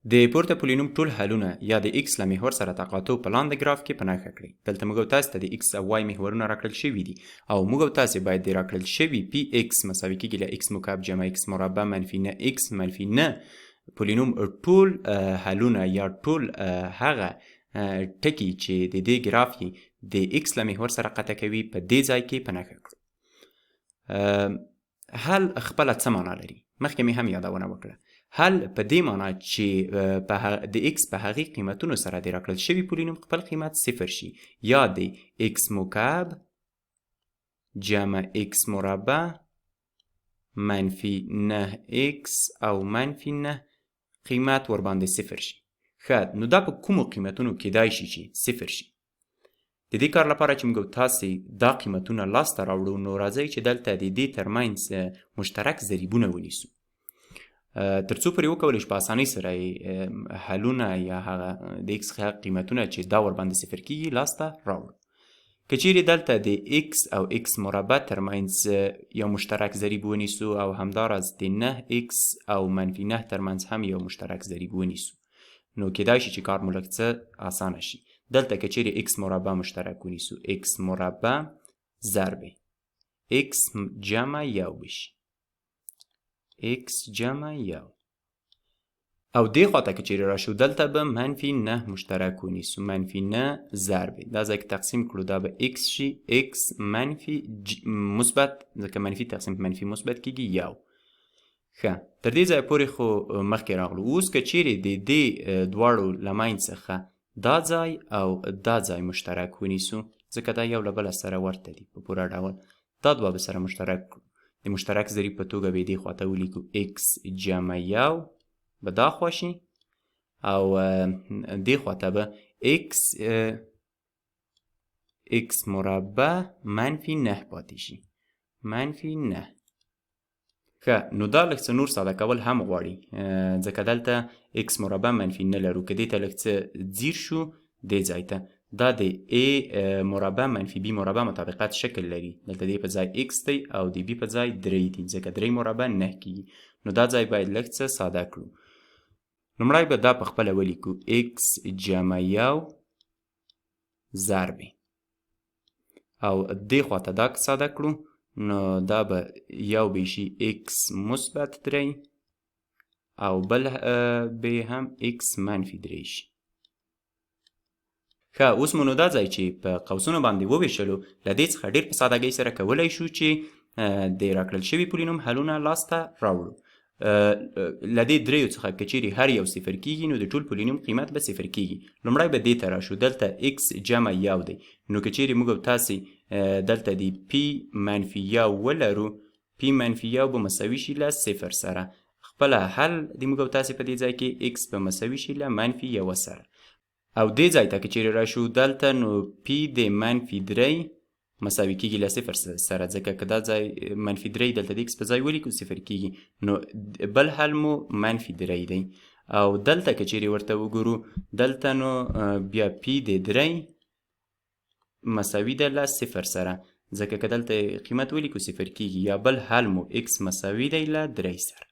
د پورته پولینوم ټول حلونه یا د x له محور سره تقاطع په لاندې ګراف کې په نښه کړئ. دلته موږ او تاسو ته د x او y محورونه راکړل شوي دي او موږ او تاسو باید د راکړل شوي px مساوي کیږي له x مکعب جمع x مربع منفي 9x منفي 9 پولینوم ټول حلونه یا ټول هغه ټکي چې د دې ګراف یې د x له محور سره قطع کوي په دې ځای کې په نښه کړو. حل خپله څه معنا لري؟ مخکې مې هم یادونه وکړه. حل په دې معنا چې د x په هغې قیمتونو سره د راکړل شوي پولینوم خپل قیمت صفر شي یا د x مکعب جمع x مربع منفي 9x او منفي 9 قیمت ورباندې صفر شي. ښه، نو دا په کومو قیمتونو کیدای شي چې صفر شي؟ د دې کار لپاره چې موږ تاسې دا قیمتونه لاسته راوړو نو راځئ چې دلته د دې ترمنځ مشترک ضریبونه ونیسو تر څو پورې وکولی شو په اسانۍ سره حلونه یا هغه د x قیمتونه چې دا ورباندې صفر کیږي لاسته راوړو. که چیرې دلته د x او x مربع ترمنځ یو مشترک ضریب ونیسو او همداراز د 9x او منفي 9 ترمنځ هم یو مشترک ضریب ونیسو نو کیدای شي چې کار مو لږ څه اسانه شي. دلته که چیرې x مربع مشترک ونیسو x مربع ضرب x جمع یو بشي x جمع یو او دې خواته که چیرې راشو دلته به منفي 9 مشترک ونیسو منفي 9 ضرب دا ځای که تقسیم کړو دا به x شي x منفي مثبت ځکه منفي تقسیم په منفي مثبت کیږي یو. ښه، تر دې ځایه پورې خو مخکې راغلو. اوس که چیرې د دې دواړو له منځ څخه دا ځای او دا ځای مشترک ونیسو ځکه دا یو له بله سره ورته دي په پوره ډول دا دوه به سره مشترک کړو. د مشترک ضریب په توګه به یې دې خواته ولیکو x جمع یو به دا خوا شي او دې خواته به x مربع منفي 9 پاتې شي منفي 9. ښه، نو دا لږ څه نور ساده کول هم غواړي ځکه دلته x مربع منفي 9 لرو. که دې ته لږ څه ځیر شو دې ځای ته دا د a مربع منفي b مربع مطابقت شکل لري. دلته د په ځای x دی او د b په ځای 3 دی ځکه 3 مربع 9 کیږي نو دا ځای باید لږ څه ساده کړو. لومړی به دا په خپله ولیکو x جمع یو ضرب او دې خواته دا که ساده کړو نو دا به یو به شي x مثبت 3 او بل به هم x منفي 3 شي. ښه، اوس مو نو دا ځای چې په قوسونو باندې وویشلو له دې څخه ډېر په سادهګۍ سره کولی شو چې د راکړل شوي پولینوم حلونه لاسته راوړو. له دې دریو څخه که چیرې هر یو صفر کیږي نو د ټول پولینوم قیمت به صفر کیږي. لومړی به دې ته راشو دلته x جمع یو دی نو که چیرې موږ او تاسې دلته د p منفي یو ولرو p منفي یو به مساوي شي له صفر سره. خپله حل د موږ او تاسې په دې ځای کې x به مساوي شي له منفي یو سره او دې ځای ته که چیرې راشو دلته نو p د منفي 3 مساوي کیږي له صفر سره ځکه که دا ځای منفي 3 دلته د x په ځای ولیکو صفر کیږي نو بل حل مو منفي 3 دی او دلته که چیرې ورته وګورو دلته نو بیا p د 3 مساوي ده له صفر سره ځکه که دلته قیمت ولیکو صفر کیږي یا بل حل مو x مساوي دی له 3 سره.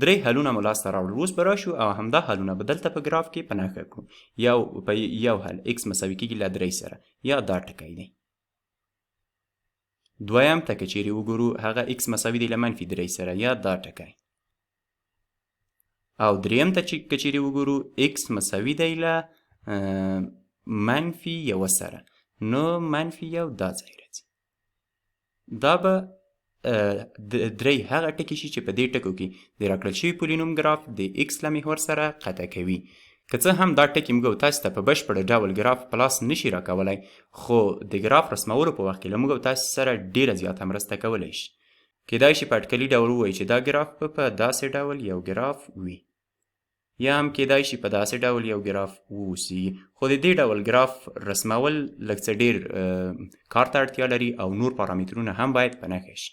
درې حلونه مو لاسته راوړل. اوس به راشو او همدا حلونه به دلته په ګراف کې په نښه کړو. په یو حل x مساوي کیږي له 3 سره یا دا ټکی دی. دویم ته که چیرې وګورو هغه x مساوي دی له منفي 3 سره یا دا ټکی او دریم ته که چیرې وګورو x مساوي دی له منفي 1 سره نو منفي 1 دا ځای راځي. دا به درې هغه ټکي شي چې په دې ټکو کې د راکړل شوي پولینوم ګراف د x له محور سره قطع کوي. که څه هم دا ټکي موږ تاسو ته په بشپړ ډول ګراف په لاس نشي راکولی خو د ګراف رسمولو په وخت کې له موږ تاسو سره ډیره زیاته مرسته کولی شي. کیدای شي په اټکلي ډول ووایي چې دا ګراف په داسې ډول یو ګراف وي یا هم کیدای شي په داسې ډول یو ګراف واوسي خو د دې ډول ګراف رسمول لږ څه ډیر کار ته اړتیا لري او نور پارامترونه هم باید په نښه شي.